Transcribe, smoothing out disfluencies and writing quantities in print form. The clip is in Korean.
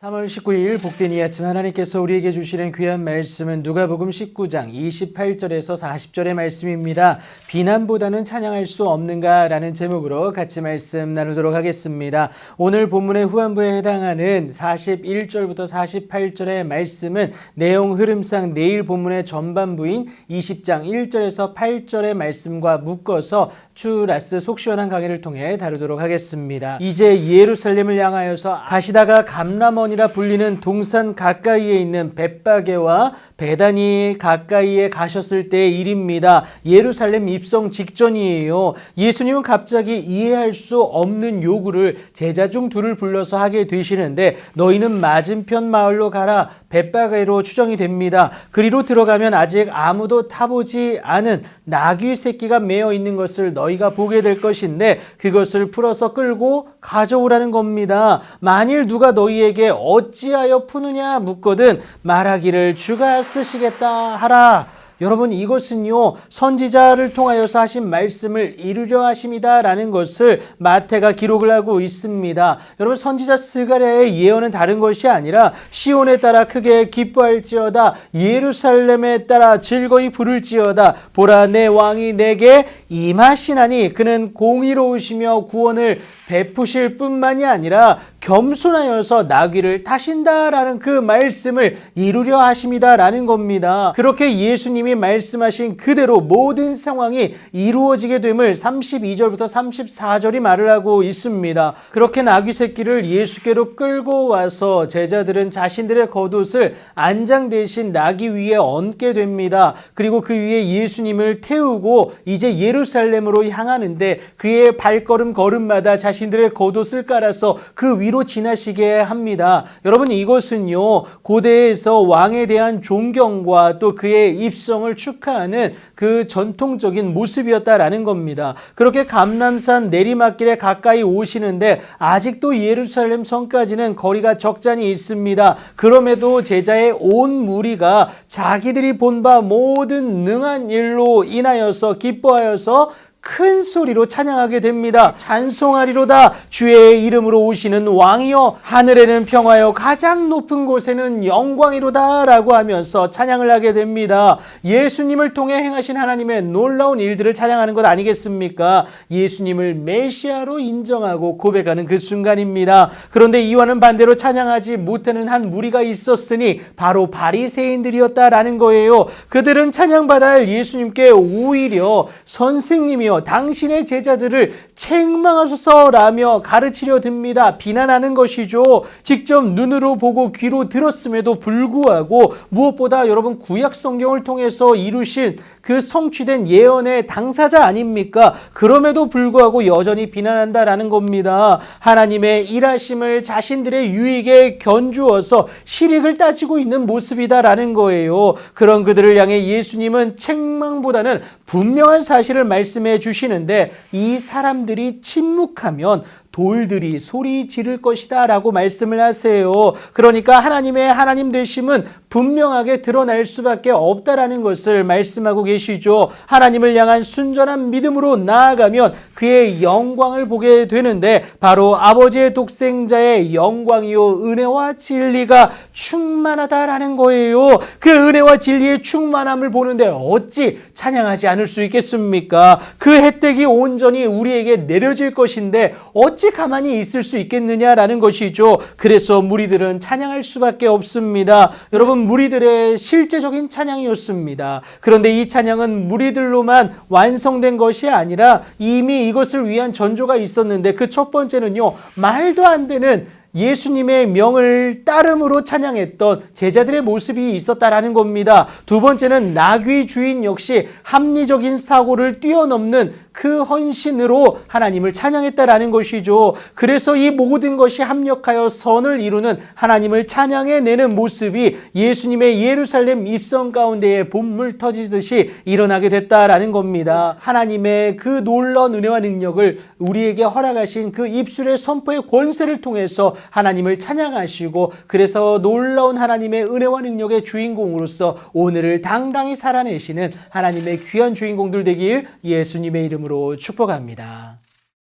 3월 19일 복된 이 아침 하나님께서 우리에게 주시는 귀한 말씀은 누가복음 19장 28절에서 40절의 말씀입니다. 비난보다는 찬양할 수 없는가? 라는 제목으로 같이 말씀 나누도록 하겠습니다. 오늘 본문의 후반부에 해당하는 41절부터 48절의 말씀은 내용 흐름상 내일 본문의 전반부인 20장 1절에서 8절의 말씀과 묶어서 추라스 속 시원한 강의를 통해 다루도록 하겠습니다. 이제 예루살렘을 향하여서 가시다가 감람원이라 불리는 동산 가까이에 있는 벳바게와 베다니 가까이에 가셨을 때의 일입니다. 예루살렘 입성 직전이에요. 예수님은 갑자기 이해할 수 없는 요구를 제자 중 둘을 불러서 하게 되시는데 너희는 맞은편 마을로 가라. 벳바게로 추정이 됩니다. 그리로 들어가면 아직 아무도 타보지 않은 나귀 새끼가 매어 있는 것을 너희가 보게 될 것인데 그것을 풀어서 끌고 가져오라는 겁니다. 만일 누가 너희에게 어찌하여 푸느냐 묻거든 말하기를 주가 쓰시겠다 하라. 여러분, 이것은요 선지자를 통하여서 하신 말씀을 이루려 하심이다 라는 것을 마태가 기록을 하고 있습니다. 여러분, 선지자 스가랴의 예언은 다른 것이 아니라 시온에 따라 크게 기뻐할지어다, 예루살렘에 따라 즐거이 부를지어다, 보라 내 왕이 내게 임하시나니 그는 공의로우시며 구원을 베푸실 뿐만이 아니라 겸손하여서 나귀를 타신다라는 그 말씀을 이루려 하심이다라는 겁니다. 그렇게 예수님이 말씀하신 그대로 모든 상황이 이루어지게 됨을 32절부터 34절이 말을 하고 있습니다. 그렇게 나귀 새끼를 예수께로 끌고 와서 제자들은 자신들의 겉옷을 안장 대신 나귀 위에 얹게 됩니다. 그리고 그 위에 예수님을 태우고 이제 예루살렘으로 향하는데 그의 발걸음 걸음마다 자신들의 겉옷을 깔아서 그 위로 지나시게 합니다. 여러분, 이것은요 고대에서 왕에 대한 존경과 또 그의 입성을 축하하는 그 전통적인 모습이었다라는 겁니다. 그렇게 감람산 내리막길에 가까이 오시는데 아직도 예루살렘 성까지는 거리가 적잖이 있습니다. 그럼에도 제자의 온 무리가 자기들이 본 바 모든 능한 일로 인하여서 기뻐하여서 큰 소리로 찬양하게 됩니다. 찬송하리로다 주의 이름으로 오시는 왕이여, 하늘에는 평화여, 가장 높은 곳에는 영광이로다 라고 하면서 찬양을 하게 됩니다. 예수님을 통해 행하신 하나님의 놀라운 일들을 찬양하는 것 아니겠습니까? 예수님을 메시아로 인정하고 고백하는 그 순간입니다. 그런데 이와는 반대로 찬양하지 못하는 한 무리가 있었으니 바로 바리새인들이었다라는 거예요. 그들은 찬양받아야 할 예수님께 오히려 선생님이여 당신의 제자들을 책망하소서라며 가르치려 듭니다. 비난하는 것이죠. 직접 눈으로 보고 귀로 들었음에도 불구하고 무엇보다 여러분 구약 성경을 통해서 이루신 그 성취된 예언의 당사자 아닙니까? 그럼에도 불구하고 여전히 비난한다라는 겁니다. 하나님의 일하심을 자신들의 유익에 견주어서 실익을 따지고 있는 모습이다라는 거예요. 그런 그들을 향해 예수님은 책망보다는 분명한 사실을 말씀해 주시는데 이 사람들이 침묵하면 돌들이 소리 지를 것이다 라고 말씀을 하세요. 그러니까 하나님의 하나님 되심은 분명하게 드러날 수밖에 없다라는 것을 말씀하고 계시죠. 하나님을 향한 순전한 믿음으로 나아가면 그의 영광을 보게 되는데 바로 아버지의 독생자의 영광이요 은혜와 진리가 충만하다라는 거예요. 그 은혜와 진리의 충만함을 보는데 어찌 찬양하지 않을 수 있겠습니까? 그 혜택이 온전히 우리에게 내려질 것인데 어찌 가만히 있을 수 있겠느냐라는 것이죠. 그래서 무리들은 찬양할 수밖에 없습니다. 여러분, 무리들의 실제적인 찬양이었습니다. 그런데 이 찬양은 무리들로만 완성된 것이 아니라 이미 이것을 위한 전조가 있었는데 그 첫 번째는요, 말도 안 되는 예수님의 명을 따름으로 찬양했던 제자들의 모습이 있었다라는 겁니다. 두 번째는 나귀 주인 역시 합리적인 사고를 뛰어넘는 그 헌신으로 하나님을 찬양했다라는 것이죠. 그래서 이 모든 것이 합력하여 선을 이루는 하나님을 찬양해내는 모습이 예수님의 예루살렘 입성 가운데에 봇물 터지듯이 일어나게 됐다라는 겁니다. 하나님의 그 놀라운 은혜와 능력을 우리에게 허락하신 그 입술의 선포의 권세를 통해서 하나님을 찬양하시고 그래서 놀라운 하나님의 은혜와 능력의 주인공으로서 오늘을 당당히 살아내시는 하나님의 귀한 주인공들 되길 예수님의 이름으로 축복합니다.